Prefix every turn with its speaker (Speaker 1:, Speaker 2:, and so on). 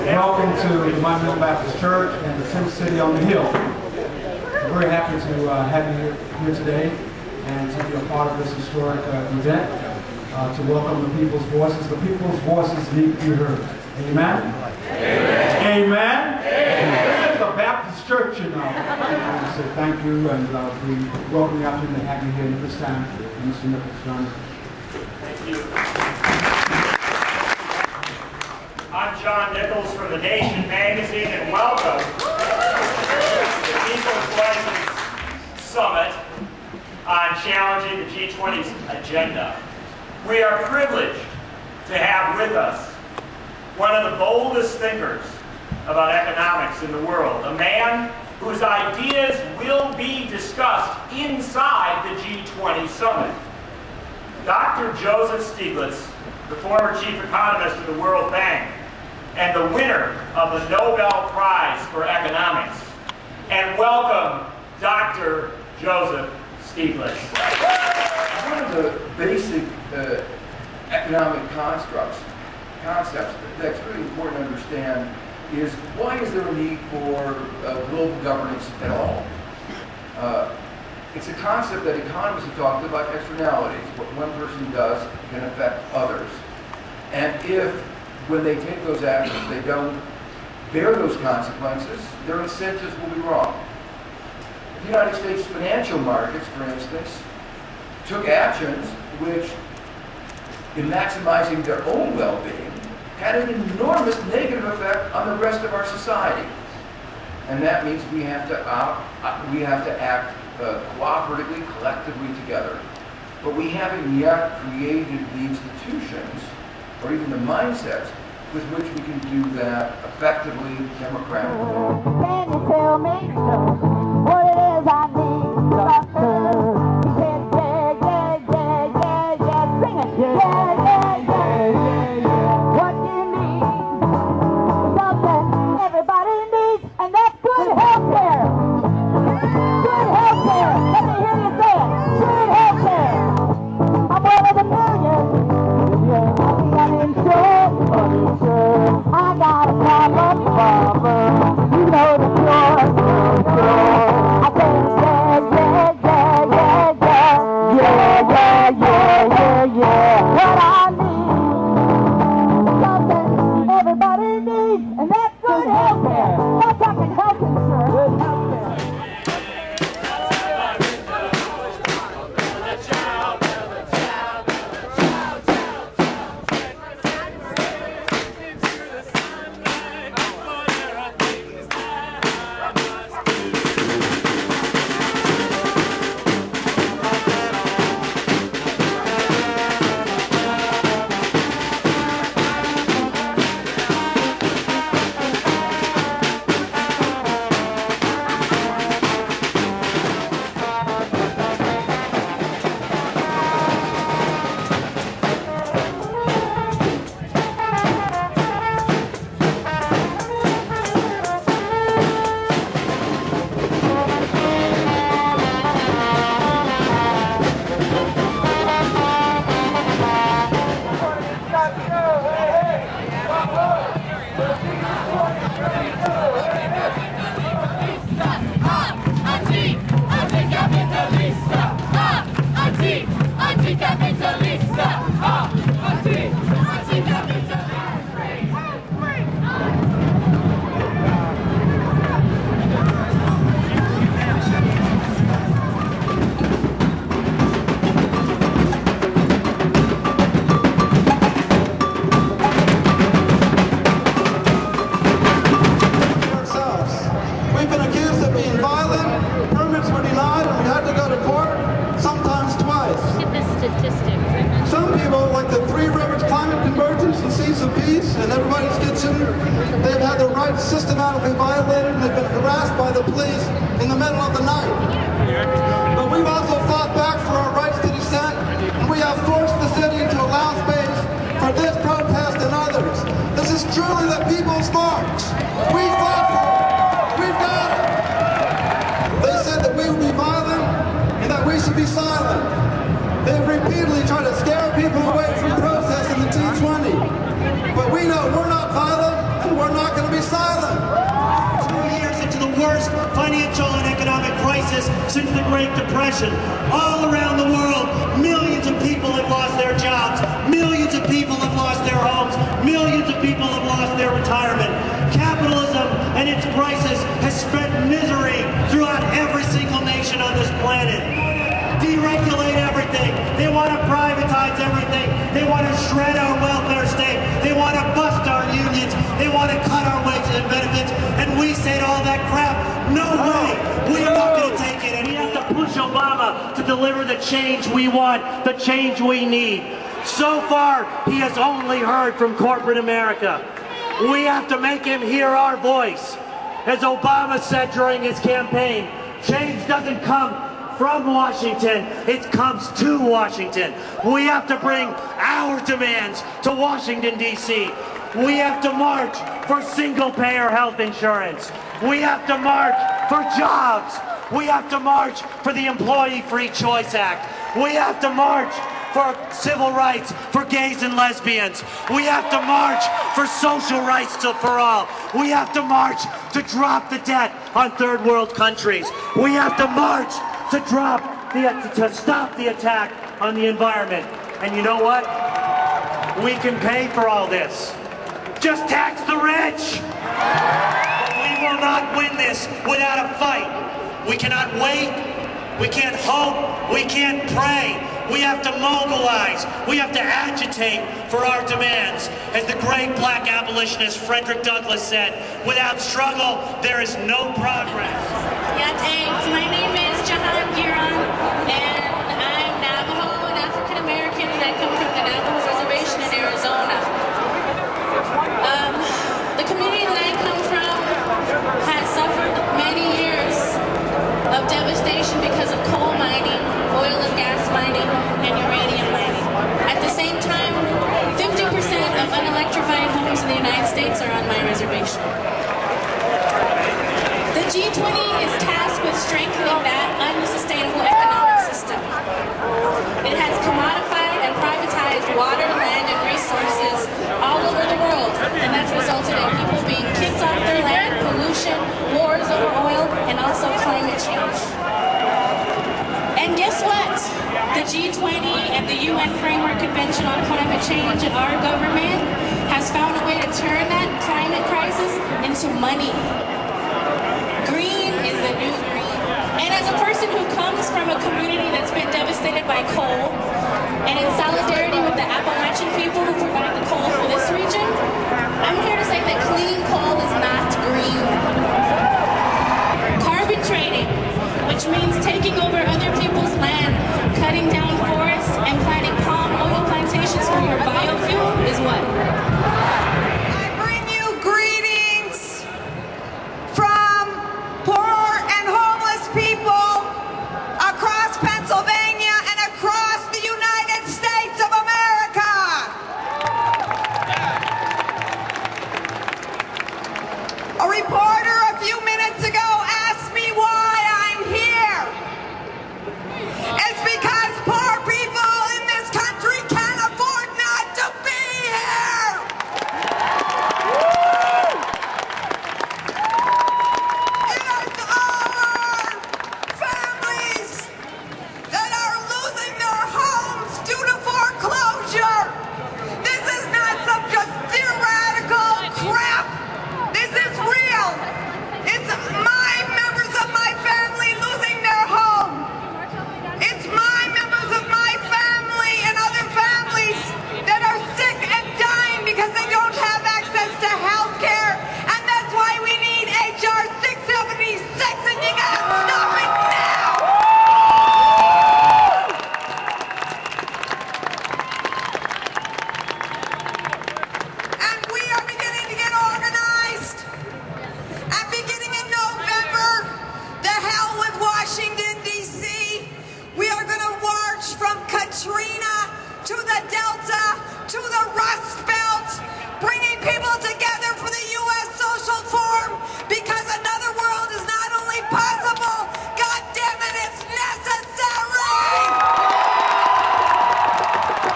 Speaker 1: Welcome to the Monumental Baptist Church and the Tent City on the Hill. We're very happy to have you here today and to be a part of this historic event, to welcome the people's voices. The people's voices need to be heard. Amen? Amen. Amen. Amen. This is a Baptist church, you know. So thank you, and we welcome the opportunity to have you here this time. Mr. Nichols, John.
Speaker 2: Thank you. I'm John Nichols from The Nation magazine, and welcome to the People's Voices Summit on challenging the G20's agenda. We are privileged to have with us one of the boldest thinkers about economics in the world, a man whose ideas will be discussed inside the G20 summit. Dr. Joseph Stiglitz, the former chief economist of the World Bank and the winner of the Nobel Prize for Economics. And welcome, Dr. Joseph Stiglitz.
Speaker 3: One of the basic economic concepts that's really important to understand is why is there a need for global governance at all? It's a concept that economists have talked about externalities. What one person does can affect others. And if, when they take those actions, they don't bear those consequences, their incentives will be wrong. The United States financial markets, for instance, took actions which, in maximizing their own well-being, had an enormous negative effect on the rest of our society. And that means we have to act cooperatively, collectively together. But we haven't yet created the institutions or even the mindsets with which we can do that effectively, democratically.
Speaker 4: Can you tell me what it is I need, doctor? He said, yeah, sing it. Yeah. What do you need? Something everybody needs, and that's good health care. Good health care. Let me hear you say it. Good health care. I'm one of the millions. I'm uninsured. I got a problem. You know the cure. I said, yeah. What I need, something everybody needs, and that's good health care. I'm talking health insurance. Good health care.
Speaker 5: Systematically violated, and they've been harassed by the police in the middle of the night. But we've also fought back for our rights to dissent, and we have forced the city to allow space for this protest and others. This is truly the People's March. We fought for it. We've got it. They said that we would be violent and that we should be silent. They've repeatedly tried to scare people away from protest in the G20. But we know we're not violent, and we're not going
Speaker 6: since the Great Depression. All around the world, millions of people have lost their jobs, millions of people have lost their homes, millions of people have lost their retirement. Capitalism and its prices has spread misery throughout every single nation on this planet. Deregulate everything. They want to privatize everything. They want to shred our welfare state. They want to bust our unions. They want to cut our wages and benefits. And we say to all that crap, no way. We are not going to take it anymore. We have to push Obama to deliver the change we want, the change we need. So far, he has only heard from corporate America. We have to make him hear our voice. As Obama said during his campaign, change doesn't come from Washington, it comes to Washington. We have to bring our demands to Washington, D.C. We have to march for single-payer health insurance. We have to march for jobs. We have to march for the Employee Free Choice Act. We have to march for civil rights for gays and lesbians. We have to march for social rights for all. We have to march to drop the debt on third world countries. We have to march to stop the attack on the environment. And you know what? We can pay for all this. Just tax the rich. We will not win this without a fight. We cannot wait. We can't hope. We can't pray. We have to mobilize. We have to agitate for our demands. As the great black abolitionist Frederick Douglass said, without struggle, there is no progress.
Speaker 7: Yeah, thanks. My name is Jahan Giron, and I'm Navajo and African American, and I come from the Navajo Reservation in Arizona. The community that I come from has suffered many years of devastation because of coal mining, oil and gas mining, and uranium mining. At the same time, 50% of unelectrified homes in the United States are on my reservation. The G20 is tasked with strengthening that unsustainable economic system. It has commodified and privatized water, land, and resources all over the world, and that's resulted in people being kicked off their land, pollution, wars over oil, and also climate change. And guess what? The G20 and the UN Framework Convention on Climate Change and our government has found a way to turn that climate crisis into money. Green is the new green. And as a person who comes from a community that's been devastated by coal, and in solidarity with the Appalachian people who provide the coal for this region, I'm here to say that clean coal is not green. Carbon trading, which means taking over other people's land, cutting down forests,